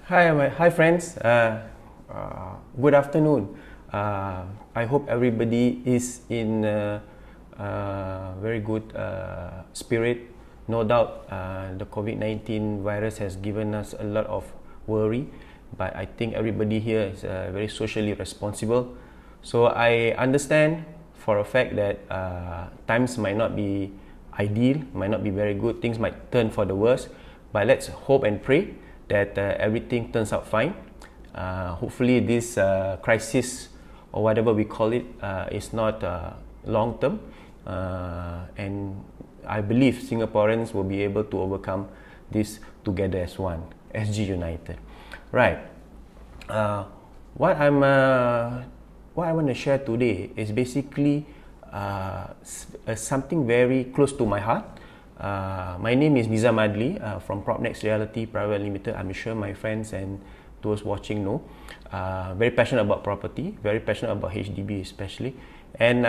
Hi friends. Good afternoon. I hope everybody is in very good spirit. No doubt, the COVID-19 virus has given us a lot of worry, but I think everybody here is very socially responsible. So I understand for a fact that times might not be ideal, might not be very good. Things might turn for the worse, but let's hope and pray that everything turns out fine. Hopefully this crisis or whatever we call it is not long term, and I believe Singaporeans will be able to overcome this together as one, SG United. Right. What I want to share today is basically something very close to my heart. My name is Nizam Adli from PropNext Realty Private Limited. I'm sure my friends and those watching know. Very passionate about property, very passionate about HDB especially. And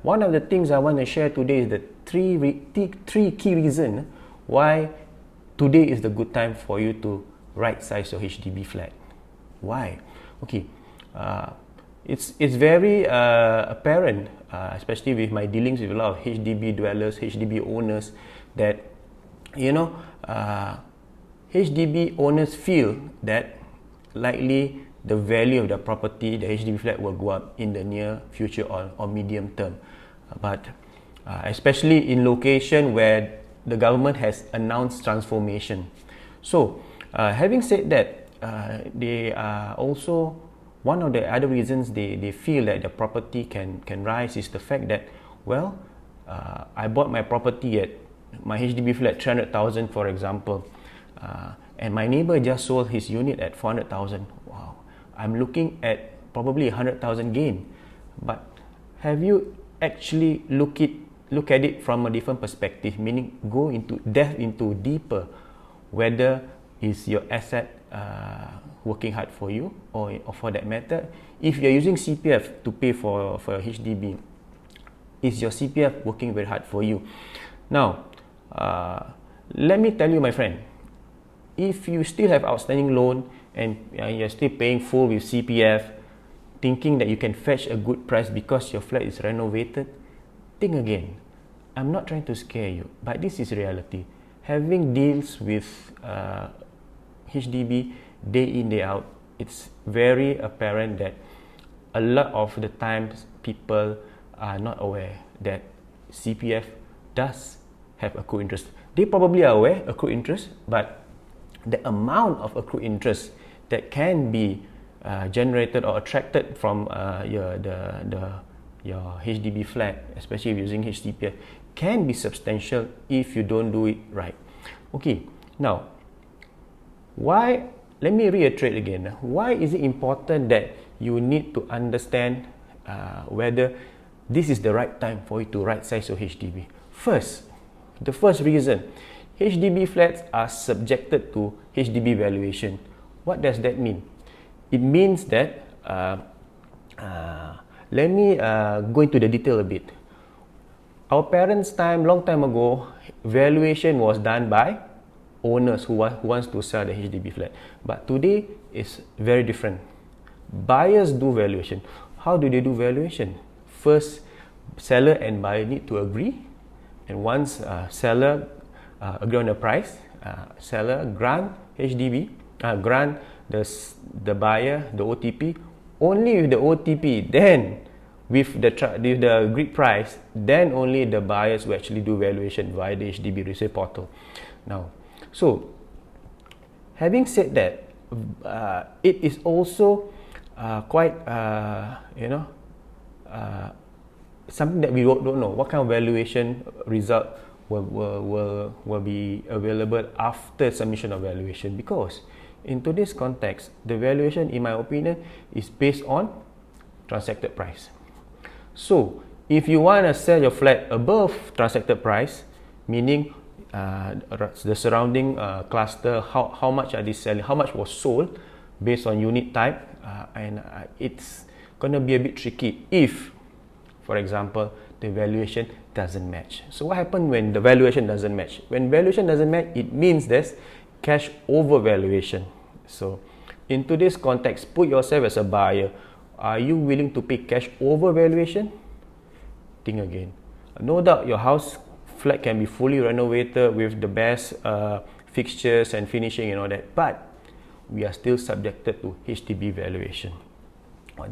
one of the things I want to share today is the three key reasons why today is the good time for you to right size your HDB flat. Why? Okay, it's very apparent, especially with my dealings with a lot of HDB dwellers, HDB owners, that HDB owners feel that likely the value of the property, the HDB flat, will go up in the near future or medium term. But especially in location where the government has announced transformation. So having said that, they are also one of the other reasons they feel that the property can rise is the fact that, well, I bought my property at my HDB flat 300,000 for example, and my neighbor just sold his unit at 400,000. Wow, I'm looking at probably 100,000 gain. But have you actually look at it from a different perspective, meaning go into deeper whether is your asset working hard for you, or for that matter, if you're using CPF to pay for HDB, is your CPF working very hard for you? Now, let me tell you, my friend, if you still have outstanding loan and you're still paying full with CPF, thinking that you can fetch a good price because your flat is renovated, think again. I'm not trying to scare you, but this is reality. Having deals with HDB day in, day out, it's very apparent that a lot of the times people are not aware that CPF does have accrued interest. They probably are aware accrued interest, but the amount of accrued interest that can be generated or attracted from your HDB flat, especially if using HDPF, can be substantial if you don't do it right. Okay, now why? Let me reiterate again. Why is it important that you need to understand whether this is the right time for you to right size your HDB? The first reason, HDB flats are subjected to HDB valuation. What does that mean? It means that, let me go into the detail a bit. Our parents' time, long time ago, valuation was done by owners who wants to sell the HDB flat. But today is very different. Buyers do valuation. How do they do valuation? First, seller and buyer need to agree, and once seller agree on the price, seller grant grant the buyer the OTP. Only with the OTP, then with the agreed price, then only the buyers will actually do valuation via the HDB resale portal. Now, so having said that, it is also quite something that we don't know. What kind of valuation result will be available after submission of valuation? Because in today's context, the valuation, in my opinion, is based on transacted price. So if you want to sell your flat above transacted price, meaning the surrounding cluster, how much are they selling, how much was sold based on unit type, and it's gonna be a bit tricky if, for example, the valuation doesn't match. So what happens when the valuation doesn't match? When valuation doesn't match, it means there's cash over valuation. So in today's context, put yourself as a buyer. Are you willing to pay cash over valuation? Think again. No doubt your house flat can be fully renovated with the best fixtures and finishing and all that, but we are still subjected to HDB valuation.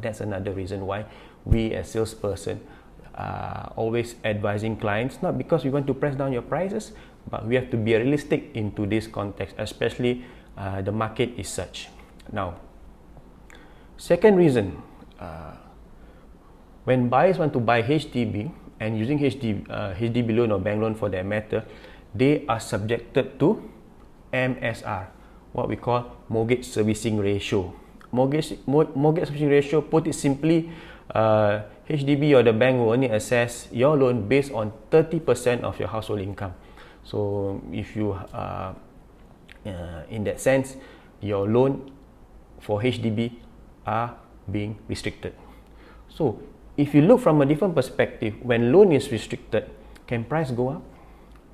That's another reason why we as salesperson are always advising clients, not because we want to press down your prices, but we have to be realistic in today's context, especially the market is such. Now, second reason, when buyers want to buy HDB and using HDB loan or bank loan for that matter, they are subjected to MSR, what we call mortgage servicing ratio. Mortgage servicing ratio, put it simply, HDB or the bank will only assess your loan based on 30% of your household income. So if you in that sense, your loan for HDB are being restricted. So if you look from a different perspective, when loan is restricted, can price go up?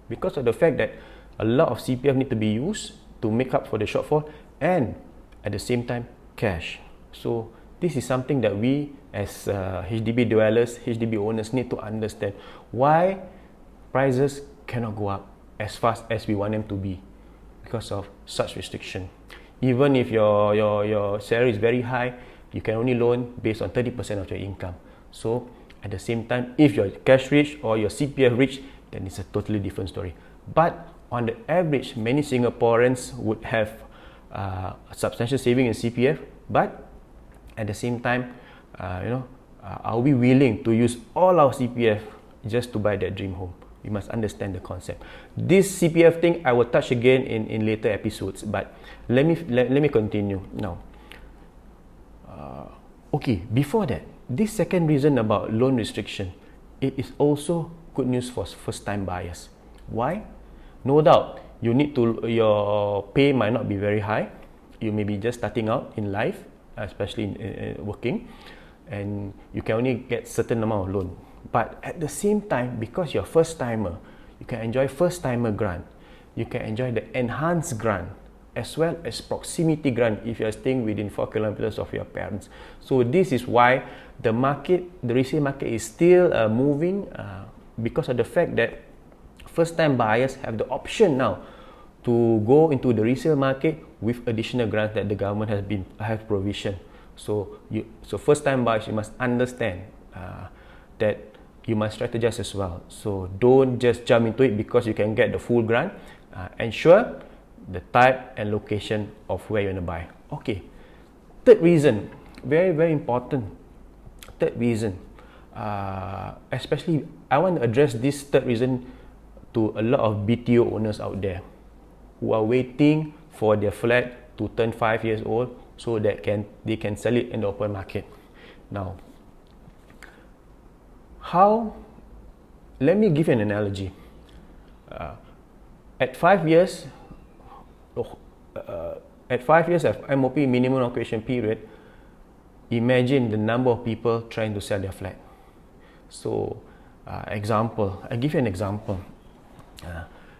Because of the fact that a lot of CPF need to be used to make up for the shortfall, and at the same time cash. So this is something that we as HDB dwellers, HDB owners need to understand why prices cannot go up as fast as we want them to be because of such restriction. Even if your salary is very high, you can only loan based on 30% of your income. So at the same time, if you're cash rich or your CPF rich, then it's a totally different story. But on the average, many Singaporeans would have a substantial saving in CPF, but at the same time, are we willing to use all our CPF just to buy that dream home? We must understand the concept. This CPF thing I will touch again in later episodes, but let me continue now. Okay, before that, this second reason about loan restriction, it is also good news for first-time buyers. Why? No doubt, your pay might not be very high. You may be just starting out in life, especially in working, and you can only get certain amount of loan. But at the same time, because you're first-timer, you can enjoy first-timer grant. You can enjoy the enhanced grant, as well as proximity grant if you're staying within 4 kilometers of your parents. So this is why the resale market is still moving because of the fact that first-time buyers have the option now to go into the resale market with additional grants that the government has provision. So first-time buyers, you must understand that you must strategize as well. So don't just jump into it because you can get the full grant. Ensure the type and location of where you want to buy. Okay. Third reason, very, very important. Third reason, especially I want to address this third reason to a lot of BTO owners out there who are waiting for their flat to turn 5 years old so that they can sell it in the open market. Now, let me give you an analogy. At 5 years of MOP, minimum occupation period, imagine the number of people trying to sell their flat. So, I give you an example.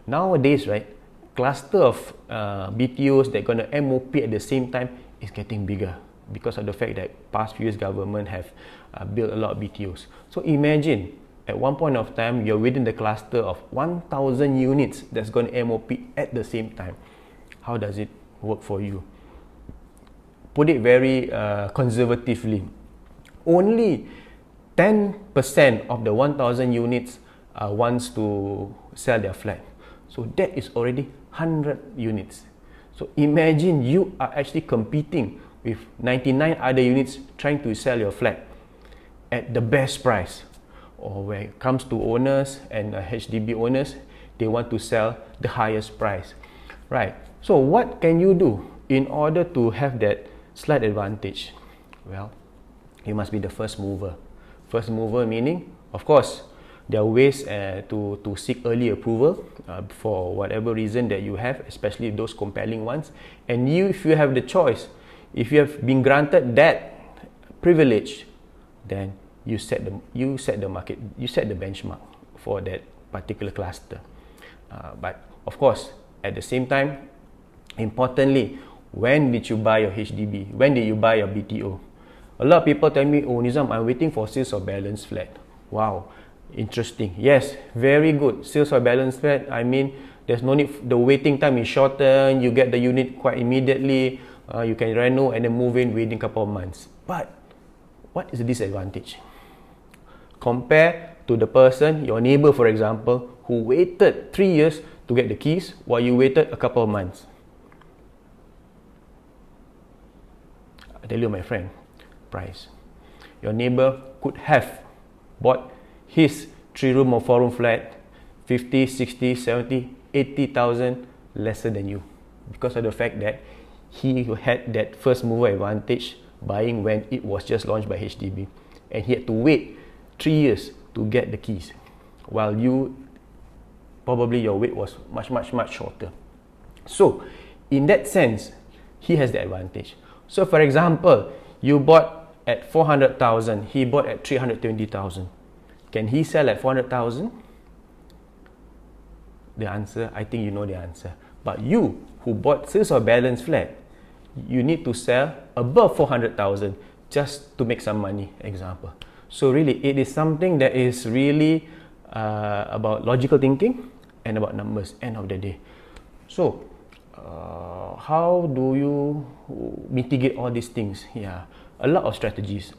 Nowadays, right, cluster of BTOs that gonna MOP at the same time is getting bigger because of the fact that past few years government have built a lot of BTOs. So imagine at one point of time you're within the cluster of 1,000 units that's going to MOP at the same time. How does it work for you? Put it very conservatively. Only 10% of the 1,000 units wants to sell their flat. So that is already 100 units. So imagine you are actually competing with 99 other units trying to sell your flat at the best price. Or when it comes to owners and HDB owners, they want to sell the highest price. Right. So what can you do in order to have that slight advantage? Well, you must be the first mover. First mover meaning, of course, there are ways to seek early approval for whatever reason that you have, especially those compelling ones. And if you have the choice, if you have been granted that privilege, then you set the market, you set the benchmark for that particular cluster. But of course, at the same time, importantly, when did you buy your HDB? When did you buy your BTO? A lot of people tell me, oh Nizam, I'm waiting for sales of balance flat. Wow, interesting. Yes, very good. Sales of balance flat, I mean, there's no need, the waiting time is shortened, you get the unit quite immediately, you can reno and then move in within a couple of months. But what is the disadvantage? Compare to the person, your neighbor for example, who waited 3 years to get the keys while you waited a couple of months. I tell you my friend, price. Your neighbor could have bought his 3-room or 4-room flat 50, 60, 70, 80,000 lesser than you, because of the fact that he had that first mover advantage buying when it was just launched by HDB, and he had to wait 3 years to get the keys, while you probably your wait was much shorter. So in that sense, he has the advantage. So for example, you bought at 400,000, he bought at 320,000. Can he sell at 400,000? The answer, I think you know the answer. But you who bought sales of balance flat, you need to sell above 400,000 just to make some money, example. So really, it is something that is really about logical thinking and about numbers, end of the day. So, how do you mitigate all these things? Yeah, a lot of strategies.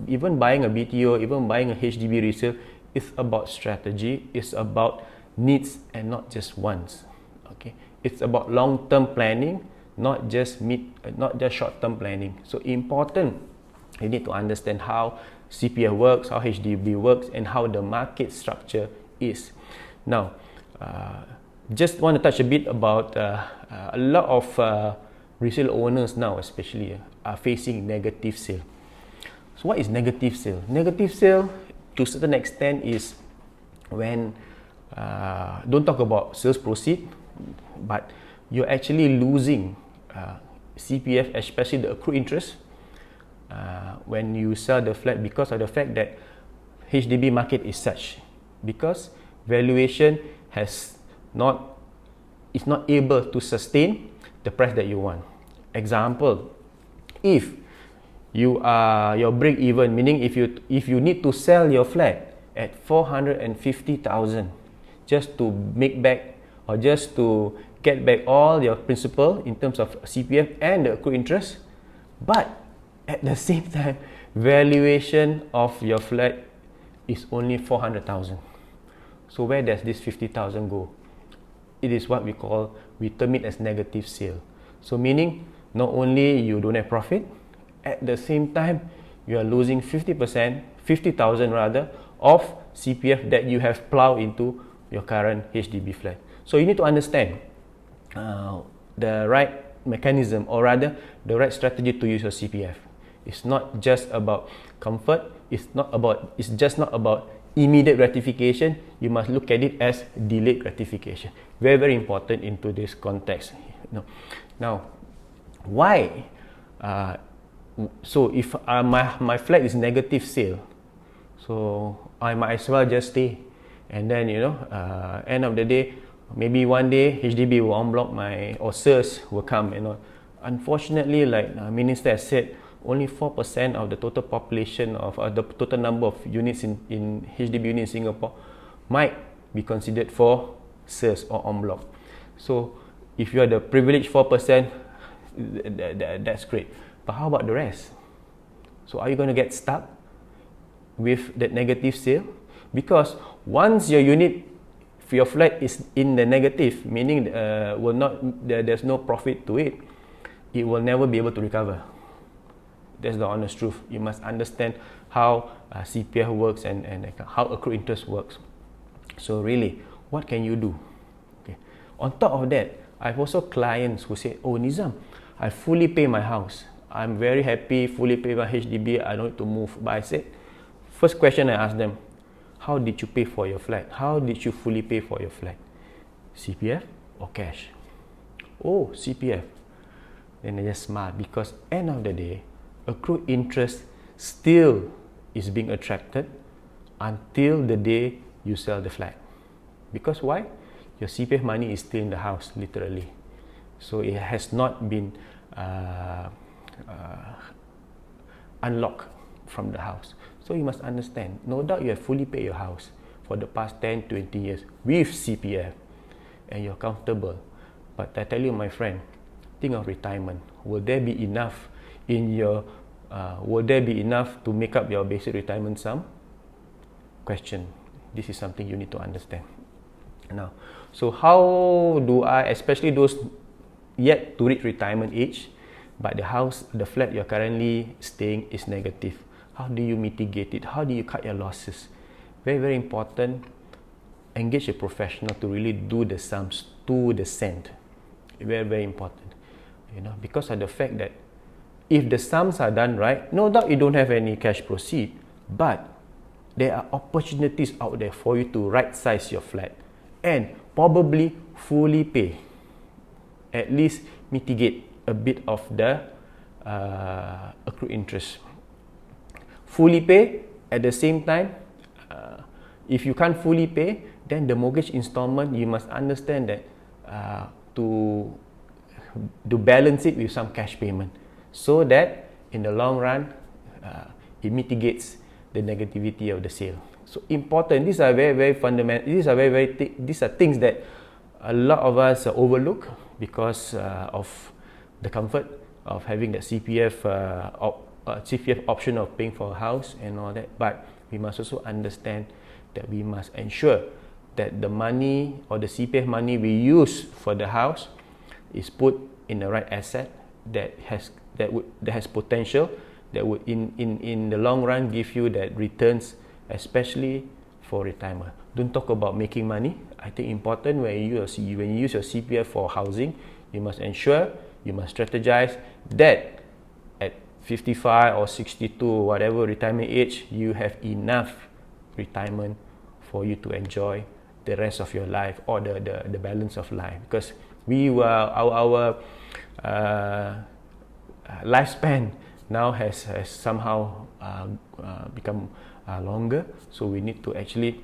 Even buying a BTO, even buying a HDB resale, is about strategy. It's about needs and not just wants. Okay, it's about long-term planning, not just short-term planning. So important, you need to understand how CPF works, how HDB works, and how the market structure is. Now, just want to touch a bit about a lot of resale owners now, especially, are facing negative sale. So what is negative sale? Negative sale, to a certain extent, is when don't talk about sales proceed, but you're actually losing CPF, especially the accrued interest, when you sell the flat, because of the fact that HDB market is such, because valuation is not able to sustain the price that you want. Example, if you are your break even, meaning if you need to sell your flat at 450,000 just to make back or just to get back all your principal in terms of CPF and the accrued interest, but at the same time valuation of your flat is only 400,000. So where does this 50,000 go? It is what we term it as negative sale. So meaning not only you don't have profit, at the same time you are losing 50%, 50,000 rather, of CPF that you have plowed into your current HDB flat. So you need to understand the right mechanism, or rather the right strategy to use your CPF. It's not just about comfort, it's just not about immediate gratification. You must look at it as delayed gratification. Very, very important into this context. Now, why? So if my flat is negative sale, so I might as well just stay, and then end of the day, maybe one day HDB will unblock or sales will come. Unfortunately, like Minister has said, only 4% of the total population of the total number of units in HDB units in Singapore might be considered for sales or en bloc. So if you are the privileged 4%, that's great. But how about the rest? So are you going to get stuck with that negative sale? Because once your unit, your flat is in the negative, meaning there's no profit to it, it will never be able to recover. That's the honest truth. You must understand how CPF works and how accrued interest works. So really, what can you do? Okay. On top of that, I've also clients who say, oh Nizam, I fully pay my house. I'm very happy, fully pay my HDB, I don't need to move. But I said, first question I asked them, how did you pay for your flat? How did you fully pay for your flat? CPF or cash? Oh, CPF. Then I just smile, because end of the day, accrued interest still is being attracted until the day you sell the flat. Because why? Your CPF money is still in the house, literally. So it has not been unlocked from the house. So you must understand, no doubt you have fully paid your house for the past 10, 20 years with CPF and you're comfortable. But I tell you, my friend, think of retirement. Will there be enough in your will there be enough to make up your basic retirement sum? Question. This is something you need to understand. Now, so how do I, especially those yet to reach retirement age, but the flat you're currently staying is negative. How do you mitigate it? How do you cut your losses? Very, very important. Engage a professional to really do the sums to the cent. Very, very important. You know, because of the fact that if the sums are done right, no doubt you don't have any cash proceed, but there are opportunities out there for you to right size your flat and probably fully pay, at least mitigate a bit of the accrued interest. Fully pay at the same time. If you can't fully pay, then the mortgage installment, you must understand that to balance it with some cash payment, so that in the long run it mitigates the negativity of the sale. So important. These are very, very fundamental. These are things that a lot of us overlook because of the comfort of having that CPF option of paying for a house and all that. But we must also understand that we must ensure that the money or the CPF money we use for the house is put in the right asset that has potential, that would in the long run give you that returns, especially for retirement. Don't talk about making money. I think important when you use your CPF for housing, you must ensure, you must strategize that at 55 or 62, whatever retirement age, you have enough retirement for you to enjoy the rest of your life or the balance of life. Because our lifespan now has somehow become longer, so we need to actually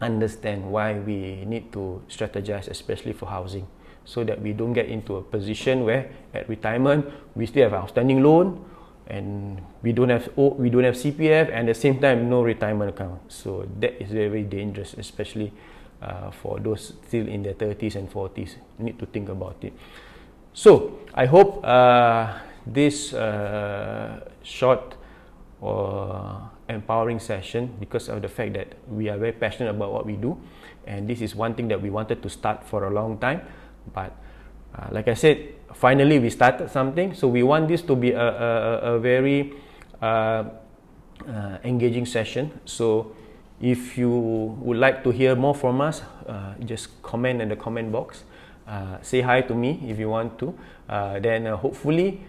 understand why we need to strategize, especially for housing, so that we don't get into a position where at retirement we still have outstanding loan and we don't have CPF and at the same time no retirement account. So that is very, very dangerous, especially for those still in their 30s and 40s. You need to think about it. So I hope this short or empowering session, because of the fact that we are very passionate about what we do, and this is one thing that we wanted to start for a long time, but like I said, finally we started something. So we want this to be a very engaging session. So if you would like to hear more from us, just comment in the comment box. Say hi to me if you want to. Then hopefully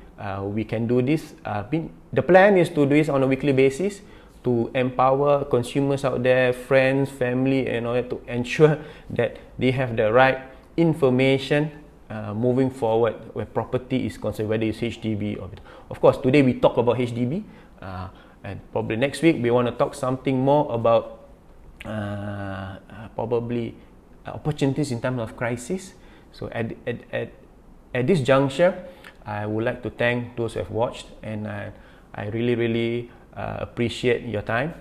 we can do this. The plan is to do this on a weekly basis to empower consumers out there, friends, family, in order to ensure that they have the right information moving forward where property is concerned, whether it's HDB or, of course, today we talk about HDB, and probably next week we want to talk something more about probably opportunities in terms of crisis. So at this juncture, I would like to thank those who have watched, and I really appreciate your time,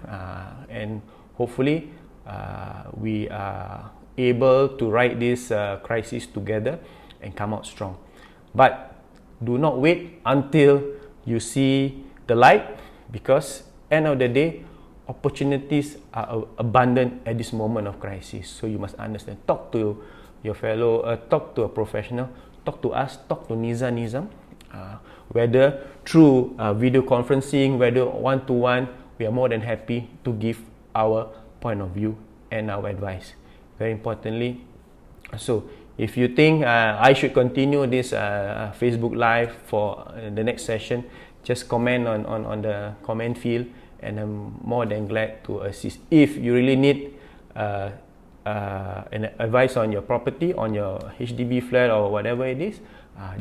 and hopefully we are able to ride this crisis together and come out strong. But do not wait until you see the light, because end of the day, opportunities are abundant at this moment of crisis. So you must understand. Talk to your fellow, talk to a professional, talk to us, talk to Nizam, whether through video conferencing, whether one-to-one, we are more than happy to give our point of view and our advice. Very importantly, so if you think I should continue this Facebook Live for the next session, just comment on the comment field, and I'm more than glad to assist. If you really need an advice on your property, on your HDB flat or whatever it is,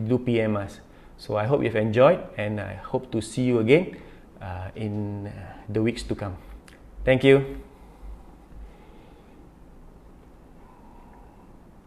do PM us. So I hope you've enjoyed, and I hope to see you again in the weeks to come. Thank you.